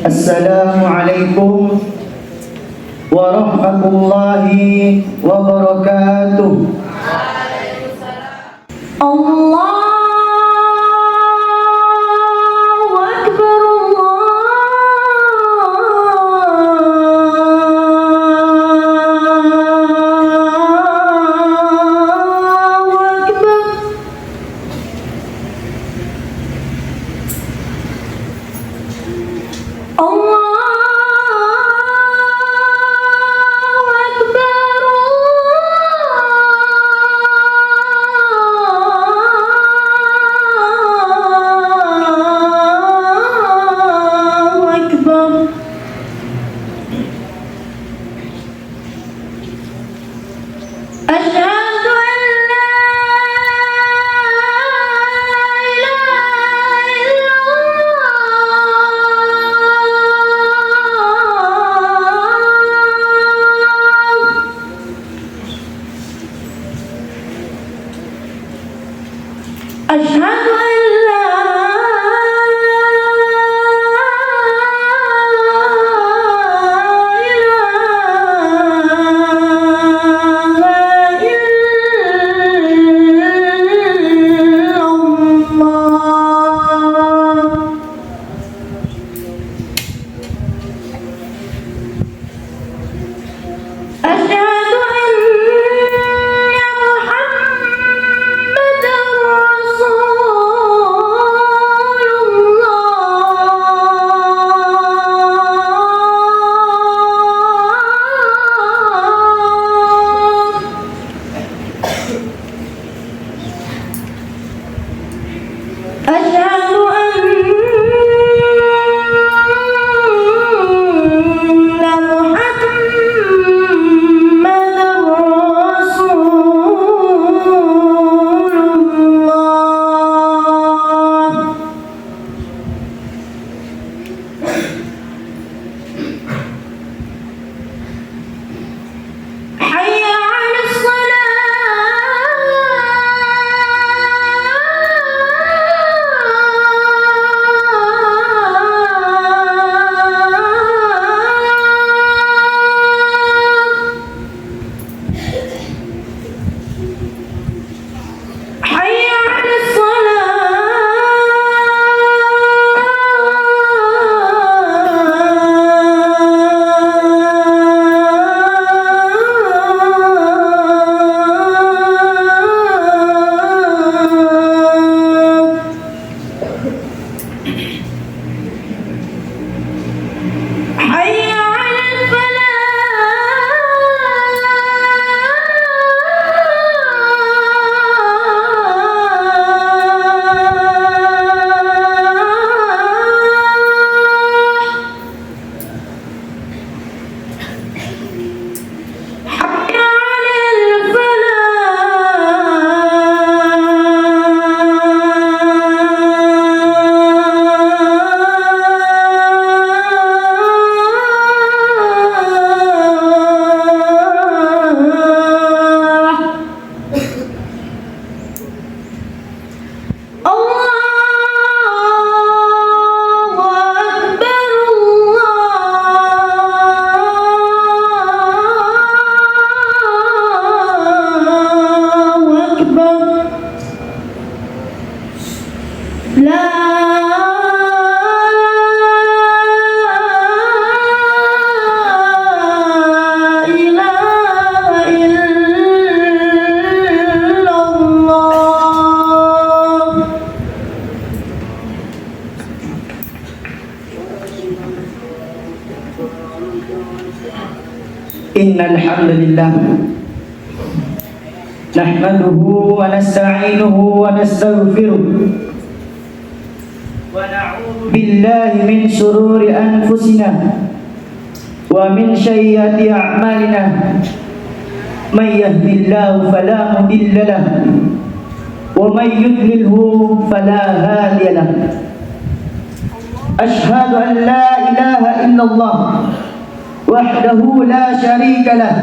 Assalamualaikum warahmatullahi wabarakatuh. Allahu Akbar, Allahu Akbar. Asyhadu an la Innal hamdalillah nahmaduhu wa nasta'inuhu wa nastaghfiruh wa na'udzu billahi min shururi anfusina wa min sayyiati a'malina may yahdihillahu fala mudilla lahu wa may yudlilhu fala hadiya lahu. Asyhadu an la ilaha illallah wahdahu la syarika lah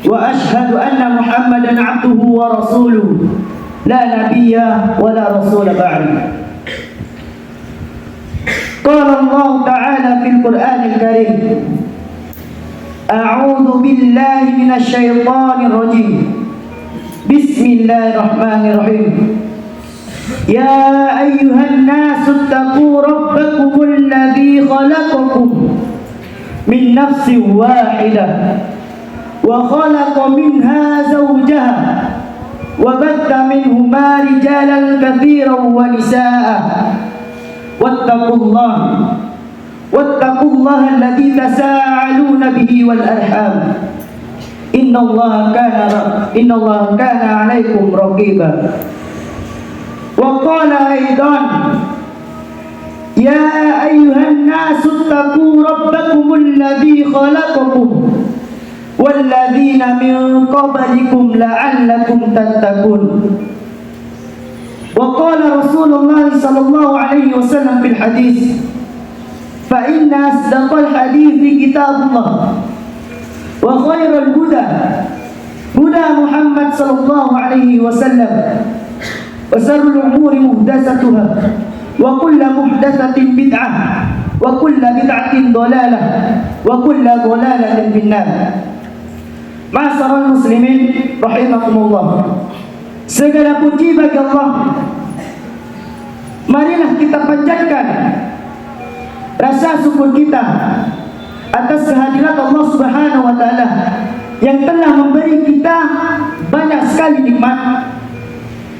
wa asyhadu anna Muhammadan abduhu wa rasuluh la nabiyya wa la rasula ba'd. Qala Allah Ta'ala fil Qur'anil Karim, A'udzu billahi minasy syaithanir rajim. Bismillahirrahmanirrahim. Ya ayyuhan nasu taqu rabbakumul ladzi khalaqakum min nafsin wahidah wa khalaqa minha zawjaha wa batha minhuma rijalan katsiran wa nisaa'a wattaqullaha alladzi tasaaluna bihi wal arham innallaha kana 'alaikum raqiba. Wa qala aidan, ya ayyuhan nasu taqu rabbakumul ladzi khalaqakum wal ladzina min qablikum la'allakum tattaqun. Wa qala Rasulullah sallallahu alaihi wasallam fil hadis, fa inna asdaqal hadithi kitabullah wa khairal huda huda Muhammad sallallahu alaihi wasallam wa syarrul umuri muhdatsatuha wa kullu muhdatsatin bid'ah wa kullu bid'atin dhalalah wa kullu dhalalatin finnar. Ma'asyiral muslimin rahimakumullah. Segala puji bagi Allah. Marilah kita panjatkan rasa syukur kita atas kehadirat Allah Subhanahu wa taala yang telah memberi kita banyak sekali nikmat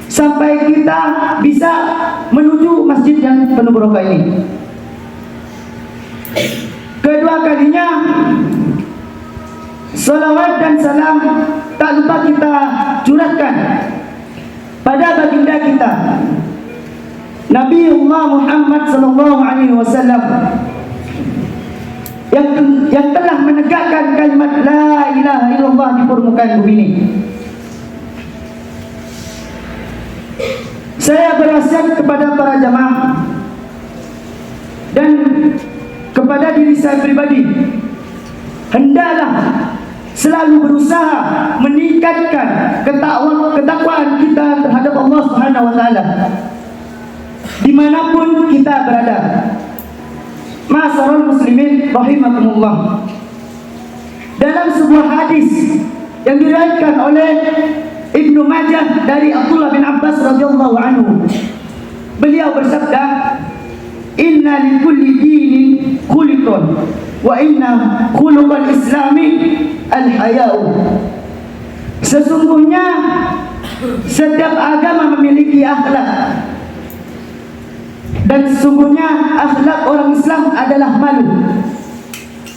sampai kita bisa menuju masjid yang penuh barokah ini. Kedua kalinya salawat dan salam tak lupa kita curahkan pada baginda kita Nabiullah Muhammad sallallahu alaihi wasallam yang telah menegakkan kalimat la ilaha illallah di permukaan bumi ini. Saya berwasiat kepada para jamaah dan kepada diri saya pribadi, hendaklah selalu berusaha meningkatkan ketakwaan kita terhadap Allah Subhanahu wa taala dimanapun kita berada. Ma'asyiral muslimin rahimakumullah. Dalam sebuah hadis yang diriwayatkan oleh Ibnu Majah dari Abdullah bin Abbas radhiyallahu anhu, beliau bersabda, inna likulli dinin khuliqan wa inna khuluqal islami al-haya'u. Sesungguhnya setiap agama memiliki akhlak, dan sesungguhnya akhlak orang Islam adalah malu.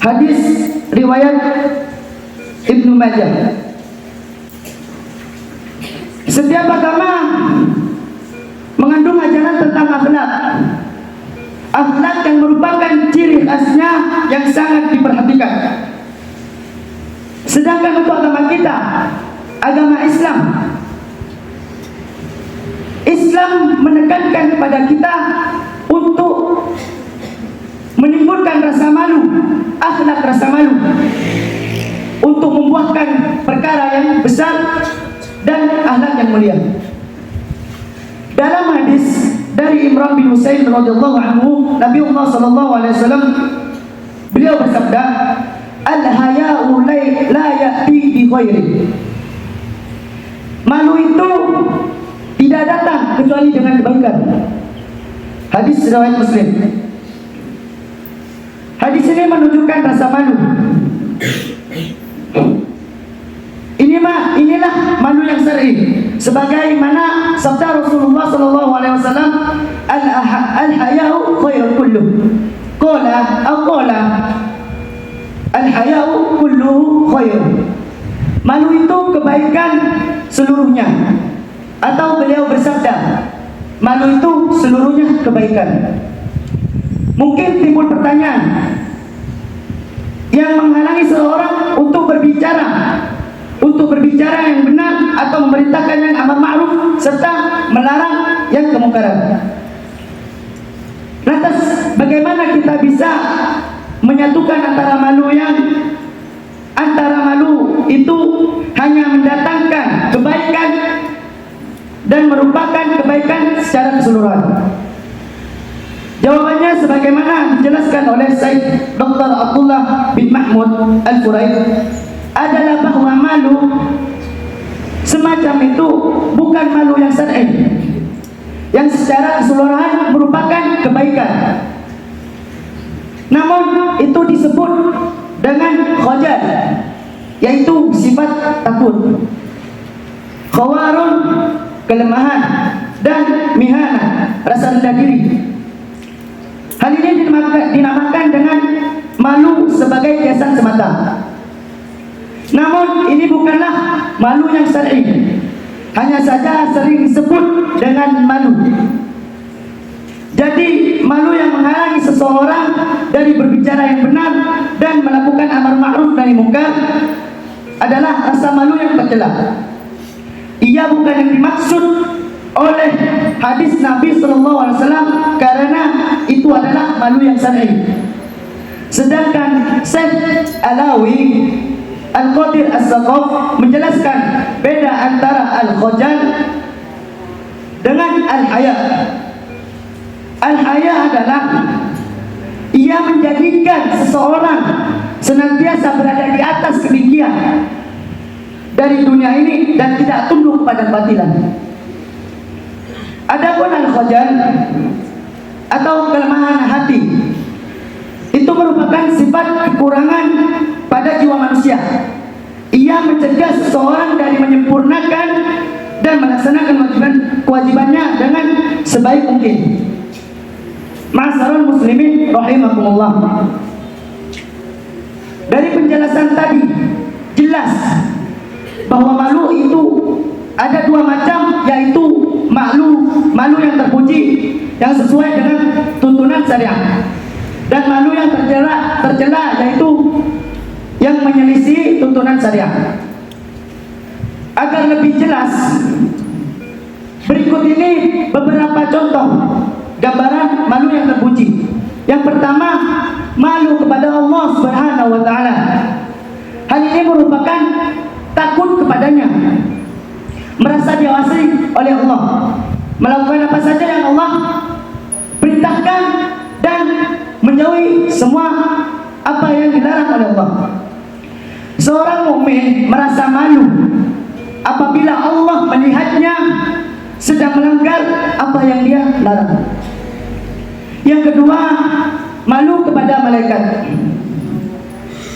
Hadis riwayat Ibnu Majah. Setiap agama mengandung ajaran tentang akhlak. Akhlak yang merupakan ciri khasnya yang sangat diperhatikan. Sedangkan untuk agama kita, agama Islam menekankan kepada kita untuk menimbulkan rasa malu, akhlak rasa malu, untuk membuahkan perkara yang besar dan akhlak yang mulia. Dalam hadis dari Imran bin Husain radhiyallahu anhu, Nabiullah sallallahu alaihi wasallam beliau bersabda, al-haya'u la ya'ti bi khairi. Malu itu tidak datang kecuali dengan kebaikan. Hadis riwayat Muslim. Hadis ini menunjukkan rasa malu. Inilah malu yang syar'i, sebagaimana sabda Rasulullah sallallahu alaihi wasallam, al-haya'u khairun kulluh. Qala al-haya'u kulluhu khair. Malu itu kebaikan seluruhnya. Atau beliau bersabda, malu itu seluruhnya kebaikan. Mungkin timbul pertanyaan yang menghalangi seseorang untuk berbicara yang benar atau memerintahkan yang amar ma'ruf serta melarang yang kemungkaran. Lantas bagaimana kita bisa menyatukan antara malu itu hanya mendatangkan kebaikan dan merupakan kebaikan secara keseluruhan. Jawabannya sebagaimana dijelaskan oleh Syekh Dr. Abdullah bin Mahmud Al-Furaid adalah bahwa malu semacam itu bukan malu yang syar'i, yang secara keseluruhan merupakan kebaikan. Namun itu disebut dengan khajal, yaitu sifat takut, khawarun kelemahan, dan mihana rasa rendah diri. Hal ini dinamakan dengan malu sebagai hiasan semata. Namun ini bukanlah malu yang syar'i, hanya saja sering disebut dengan malu. Jadi malu yang menghalangi seseorang dari berbicara yang benar dan melakukan amar ma'ruf nahi munkar adalah rasa malu yang tercela. Ia bukan yang dimaksud oleh hadis Nabi SAW karena itu adalah malu yang syar'i. Sedangkan Syekh Alawi Al-Qadir As-Saqaf menjelaskan beda antara al-khajal dengan al-haya. Al-haya adalah ia menjadikan seseorang senantiasa berada di atas ketinggian dari dunia ini dan tidak tunduk pada kebatilan. Adapun al-khajal atau kelemahan hati itu merupakan sifat kekurangan pada jiwa manusia. Ia mencegah seseorang dari menyempurnakan dan melaksanakan kewajibannya dengan sebaik mungkin. Ma'asyiral muslimin rahimakumullah. Dari penjelasan tadi jelas bahwa malu itu ada dua macam, yaitu malu yang terpuji yang sesuai dengan tuntunan syariat, dan malu yang tercela yaitu yang menyelisih tuntunan syariat. Agar lebih jelas, berikut ini beberapa contoh gambaran malu yang terpuji. Yang pertama, malu kepada Allah Subhanahu wa taala. Hal ini merupakan takut kepadanya, merasa diawasi oleh Allah, melakukan apa saja yang Allah perintahkan dan menjauhi semua apa yang dilarang oleh Allah. Seorang mukmin merasa malu apabila Allah melihatnya sedang melanggar apa yang dia larang. Yang kedua, malu kepada malaikat,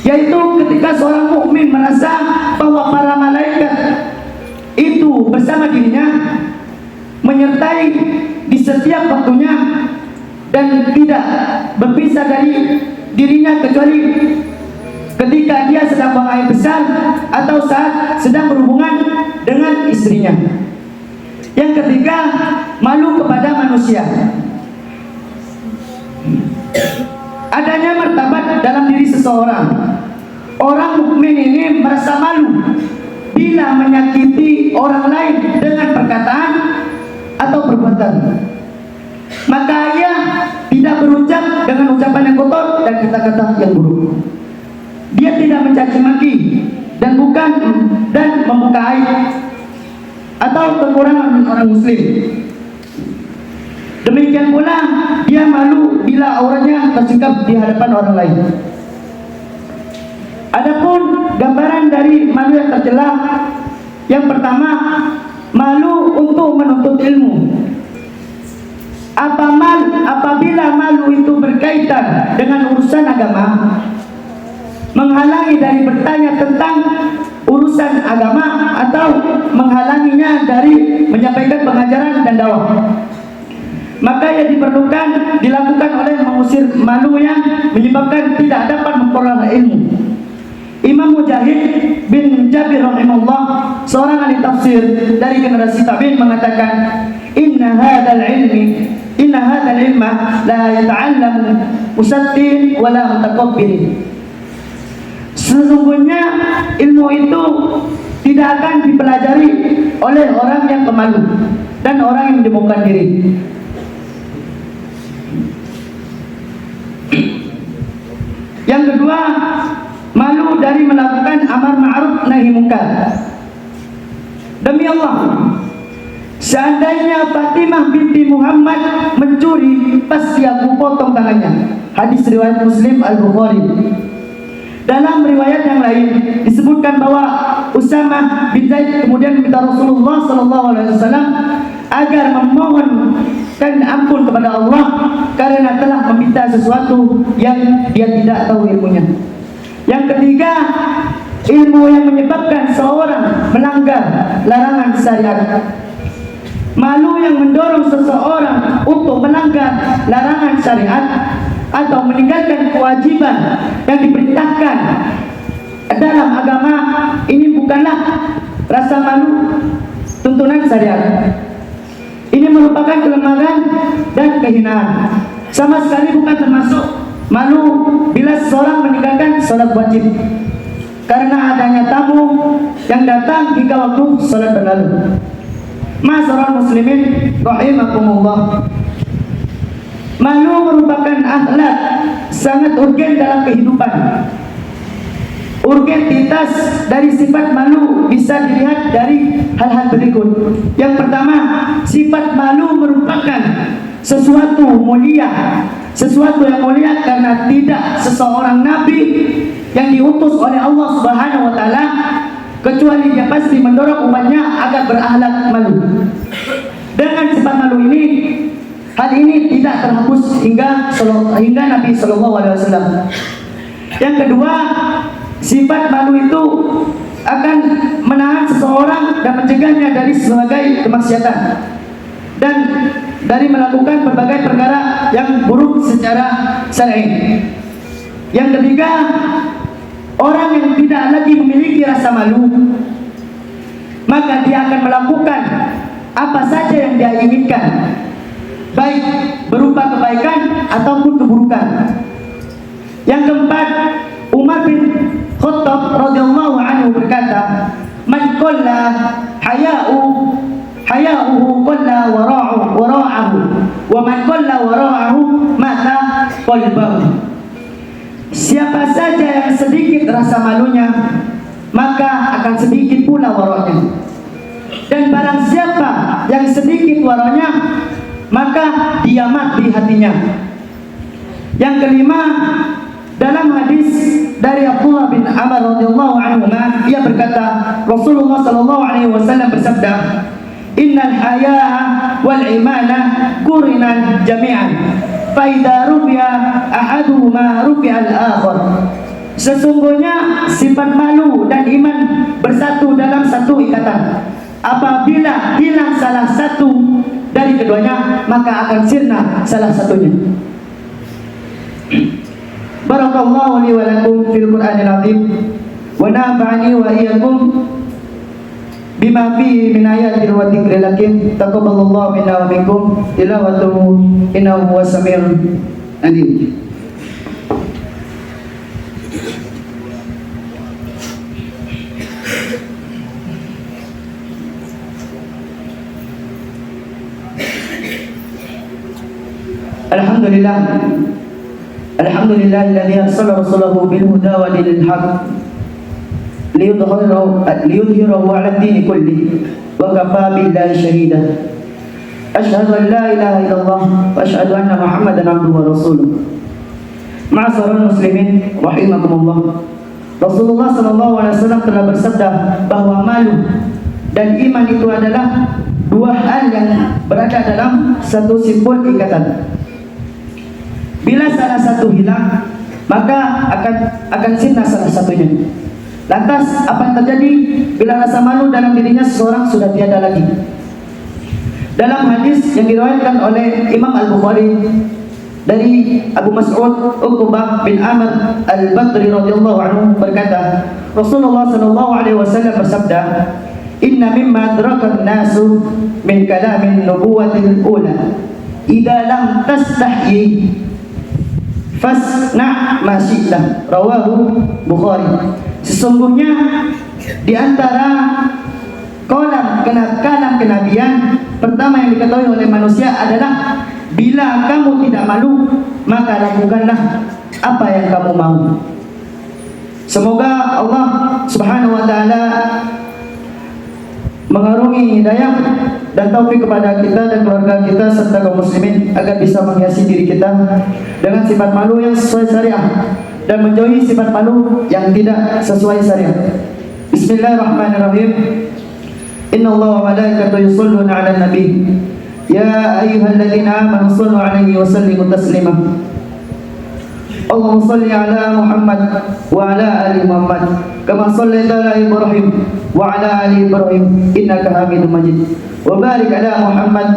yaitu ketika seorang mukmin merasa bahwa para malaikat itu bersama dirinya, menyertai di setiap waktunya dan tidak berpisah dari dirinya kecuali ketika dia sedang buang air besar atau saat sedang berhubungan dengan istrinya. Yang ketiga, malu kepada manusia. Adanya martabat dalam diri seseorang. Orang mukmin ini merasa malu bila menyakiti orang lain dengan perkataan atau perbuatan. Maka ia tidak berucap dengan ucapan yang kotor dan kata-kata yang buruk. Dia tidak mencaci maki dan membuka aib atau kekurangan orang muslim. Demikian pula dia malu bila auratnya tersingkap di hadapan orang lain. Adapun gambaran dari malu yang tercela, yang pertama, malu untuk menuntut ilmu. Apabila malu itu berkaitan dengan urusan agama, menghalangi dari bertanya tentang urusan agama atau menghalanginya dari menyampaikan pengajaran dan dakwah, maka yang diperlukan dilakukan oleh mengusir malu yang menyebabkan tidak dapat memperoleh ilmu. Imam Mujahid bin Jabir rahimahullah, seorang ahli tafsir dari generasi tabi'in, mengatakan, Inna hadzal ilma la yata'allamu musattin wala mutakabbir. Sesungguhnya ilmu itu tidak akan dipelajari oleh orang yang pemalu dan orang yang menyibukkan diri. Yang kedua, malu dari melakukan amar ma'ruf nahi munkar. Demi Allah, seandainya Fatimah binti Muhammad mencuri, pasti aku potong tangannya. Hadis riwayat Muslim Al-Bukhari. Dalam riwayat yang lain disebutkan bahwa Usamah bin Zaid kemudian meminta Rasulullah SAW agar memohonkan ampun kepada Allah karena telah meminta sesuatu yang dia tidak tahu ilmunya. Yang ketiga, ilmu yang menyebabkan seorang melanggar larangan syariat. Malu yang mendorong seseorang untuk melanggar larangan syariat atau meninggalkan kewajiban yang diperintahkan dalam agama, ini bukanlah rasa malu tuntunan syariat. Ini merupakan kelemahan dan kehinaan. Sama sekali bukan termasuk malu bila seseorang meninggalkan sholat wajib karena adanya tamu yang datang hingga waktu sholat berlalu. Ma'asyiral muslimin rahimakumullah, malu merupakan akhlak sangat urgen dalam kehidupan. Urgentitas dari sifat malu bisa dilihat dari hal-hal berikut. Yang pertama, sifat malu merupakan sesuatu mulia, sesuatu yang mulia karena tidak seseorang nabi yang diutus oleh Allah Subhanahu wa taala kecuali dia pasti mendorong umatnya agar berakhlak malu. Dengan sifat malu ini, hal ini tidak terhapus hingga Nabi Shallallahu Alaihi Wasallam. Yang kedua, sifat malu itu akan menahan seseorang dan mencegahnya dari sebagai kemaksiatan dan dari melakukan berbagai perkara yang buruk secara syar'i. Yang ketiga, orang yang tidak lagi memiliki rasa malu, maka dia akan melakukan apa saja yang dia inginkan, baik berupa kebaikan ataupun keburukan. Yang keempat, Umar bin Khattab radhiyallahu anhu berkata, "Man qalla haya'uhu qalla wara'ahu, wa man qalla wara'ahu mata qalbahu." Siapa saja yang sedikit rasa malunya, maka akan sedikit pula wara'nya. Dan barang siapa yang sedikit wara'nya, maka dia mati hatinya. Yang kelima, dalam hadis dari Abdullah bin Amr radhiyallahu anhu, ia berkata, Rasulullah sallallahu alaihi wasallam bersabda, "Innal haya'a wal imana qurinan jami'an, fa idza rufi'a ahaduhuma rufi'a al-akhar." Sesungguhnya sifat malu dan iman bersatu dalam satu ikatan. Apabila hilang salah satu dari keduanya, maka akan sirna salah satunya. Barakallahu li wa lakum fil Qur'anil azim wa nafa'ani wa iyyakum bima fihi min ayatin wa dzikril hakim. Taqabbalallahu minna wa minkum tilawatuhu innahu huwas samiul alim. Alhamdulillahilladzi arsala rasulahu bil huda wa dinil haq liyudhhirahu 'ala ad-din kulli wa kafa billahi shahida. Asyhadu an la ilaha illallah wa asyhadu anna Muhammadan 'abduhu wa rasuluh. Ma'asyiral muslimin rahimakumullah. Rasulullah sallallahu alaihi wasallam telah bersabda bahwa malu dan iman itu adalah dua hal yang berada dalam satu simpul ikatan. Bila salah satu hilang, maka akan sirna salah satunya. Lantas apa yang terjadi bila rasa malu dalam dirinya seseorang sudah tiada lagi? Dalam hadis yang diriwayatkan oleh Imam Al-Bukhari dari Abu Mas'ud Uqbah bin Amr Al-Badri radhiyallahu anhu berkata, Rasulullah sallallahu alaihi wasallam bersabda, "Inna mimma adraka an-nasu min kalamin nubuwatil ula, idza lam tastahyi fasna' ma syi'ta." Rawahu Bukhari. Sesungguhnya di antara kalam kenabian pertama yang diketahui oleh manusia adalah bila kamu tidak malu, maka lakukanlah apa yang kamu mau. Semoga Allah Subhanahu wa taala mengarungi hidayah dan taufik kepada kita dan keluarga kita serta kaum muslimin agar bisa menghiasi diri kita dengan sifat malu yang sesuai syariah dan menjauhi sifat malu yang tidak sesuai syariah. Bismillahirrahmanirrahim. Innallaha wa malaikatahu yusholluna 'alan nabi. Ya ayyuhalladzina amanu shallu 'alaihi wa sallimu taslima. Allahumma shalli 'ala Muhammad wa 'ala ali Muhammad kama shallaita 'ala Ibrahim wa 'ala ali Ibrahim innaka Hamidum Majid. Wa barik 'ala Muhammad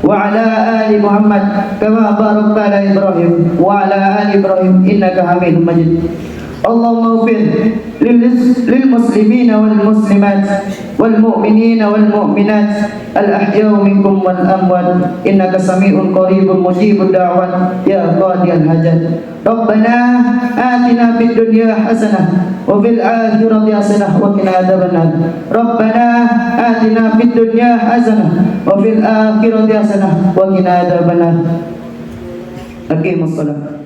wa 'ala ali Muhammad kama barakta 'ala Ibrahim wa 'ala ali Ibrahim innaka Hamidum Majid. Allahumma ighfir lil muslimina wal muslimat wal mu'minina wal mu'minat al ahya'u minkum wal amwat innaka sami'un qaribun mujibud da'wat ya qadiyal hajat. Rabbana atina fid dunya hasanah wa fil akhirati hasanah wa qina adzabannar. Rabbana atina fid dunya hasanah wa fil akhirati hasanah wa qina adzabannar. Aqimus shalah.